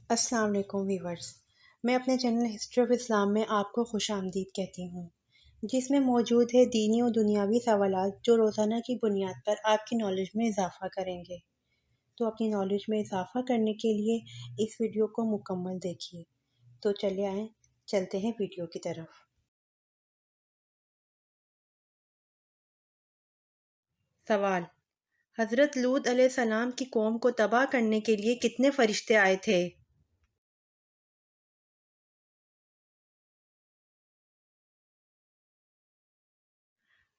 السلام علیکم ویورز، میں اپنے چینل ہسٹری آف اسلام میں آپ کو خوش آمدید کہتی ہوں، جس میں موجود ہے دینی و دنیاوی سوالات جو روزانہ کی بنیاد پر آپ کی نالج میں اضافہ کریں گے۔ تو اپنی نالج میں اضافہ کرنے کے لیے اس ویڈیو کو مکمل دیکھیے۔ تو چلے آئیں، چلتے ہیں ویڈیو کی طرف۔ سوال: حضرت لوط علیہ السلام کی قوم کو تباہ کرنے کے لیے کتنے فرشتے آئے تھے؟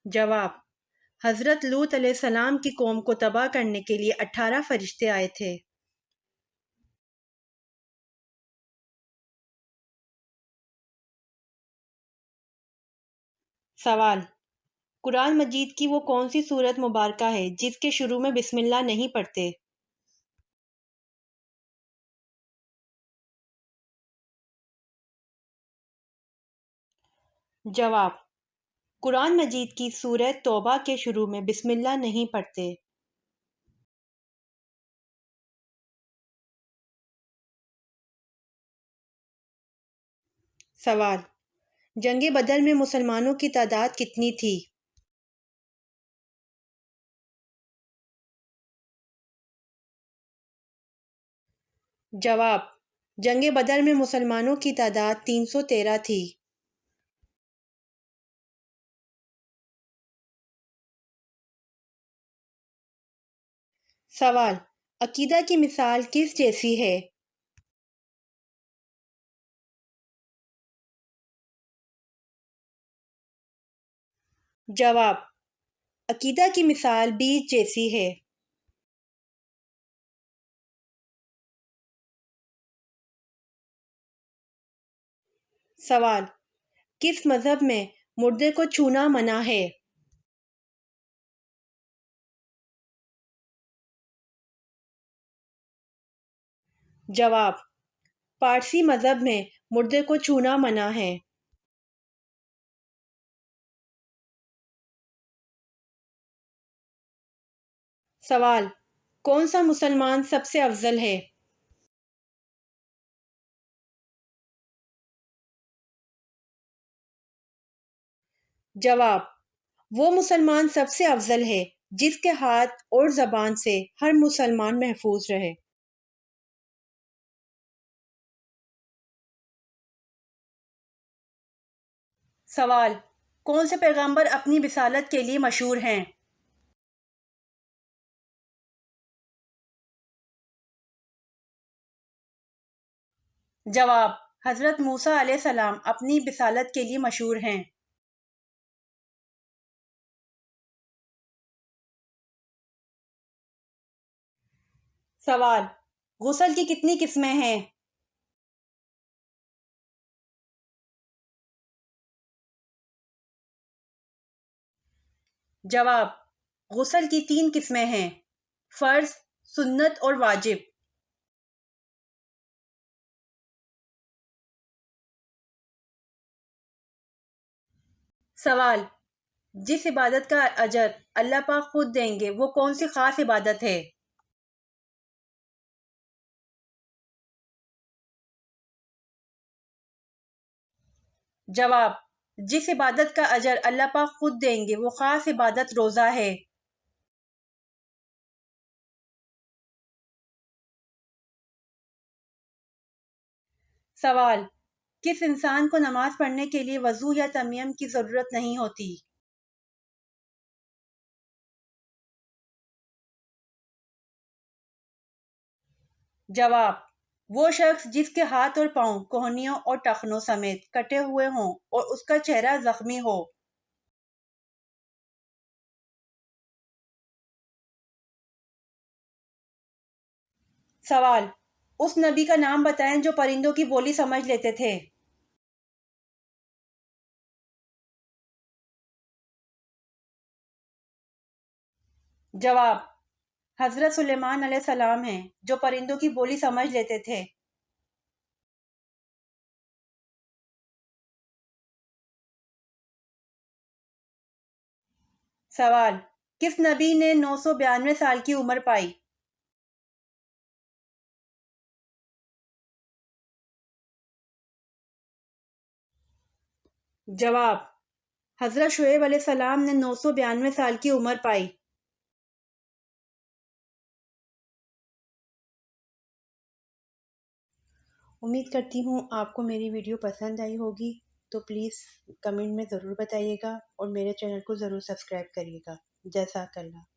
جواب: حضرت لوط علیہ السلام کی قوم کو تباہ کرنے کے لیے 18 فرشتے آئے تھے۔ سوال: قرآن مجید کی وہ کون سی سورت مبارکہ ہے جس کے شروع میں بسم اللہ نہیں پڑھتے؟ جواب: قرآن مجید کی سورۃ توبہ کے شروع میں بسم اللہ نہیں پڑھتے۔ سوال: جنگ بدر میں مسلمانوں کی تعداد کتنی تھی؟ جواب: جنگ بدر میں مسلمانوں کی تعداد 313 تھی۔ سوال: عقیدہ کی مثال کس جیسی ہے؟ جواب: عقیدہ کی مثال بیج جیسی ہے۔ سوال: کس مذہب میں مردے کو چھونا منع ہے؟ جواب: پارسی مذہب میں مردے کو چھونا منع ہے۔ سوال: کون سا مسلمان سب سے افضل ہے؟ جواب: وہ مسلمان سب سے افضل ہے جس کے ہاتھ اور زبان سے ہر مسلمان محفوظ رہے۔ سوال: کون سے پیغمبر اپنی رسالت کے لیے مشہور ہیں؟ جواب: حضرت موسیٰ علیہ السلام اپنی رسالت کے لیے مشہور ہیں۔ سوال: غسل کی کتنی قسمیں ہیں؟ جواب: غسل کی 3 قسمیں ہیں: فرض، سنت اور واجب۔ سوال: جس عبادت کا اجر اللہ پاک خود دیں گے وہ کون سی خاص عبادت ہے؟ جواب: جس عبادت کا اجر اللہ پاک خود دیں گے وہ خاص عبادت روزہ ہے۔ سوال: کس انسان کو نماز پڑھنے کے لیے وضو یا تیمم کی ضرورت نہیں ہوتی؟ جواب: وہ شخص جس کے ہاتھ اور پاؤں کوہنیوں اور ٹخنوں سمیت کٹے ہوئے ہوں اور اس کا چہرہ زخمی ہو۔ سوال: اس نبی کا نام بتائیں جو پرندوں کی بولی سمجھ لیتے تھے۔ جواب: حضرت سلیمان علیہ السلام ہیں جو پرندوں کی بولی سمجھ لیتے تھے۔ سوال: کس نبی نے 992 سال کی عمر پائی؟ جواب: حضرت شعیب علیہ السلام نے 992 سال کی عمر پائی۔ امید کرتی ہوں آپ کو میری ویڈیو پسند آئی ہوگی، تو پلیز کمنٹ میں ضرور بتائیے گا اور میرے چینل کو ضرور سبسکرائب کریے گا۔ جزاک اللہ۔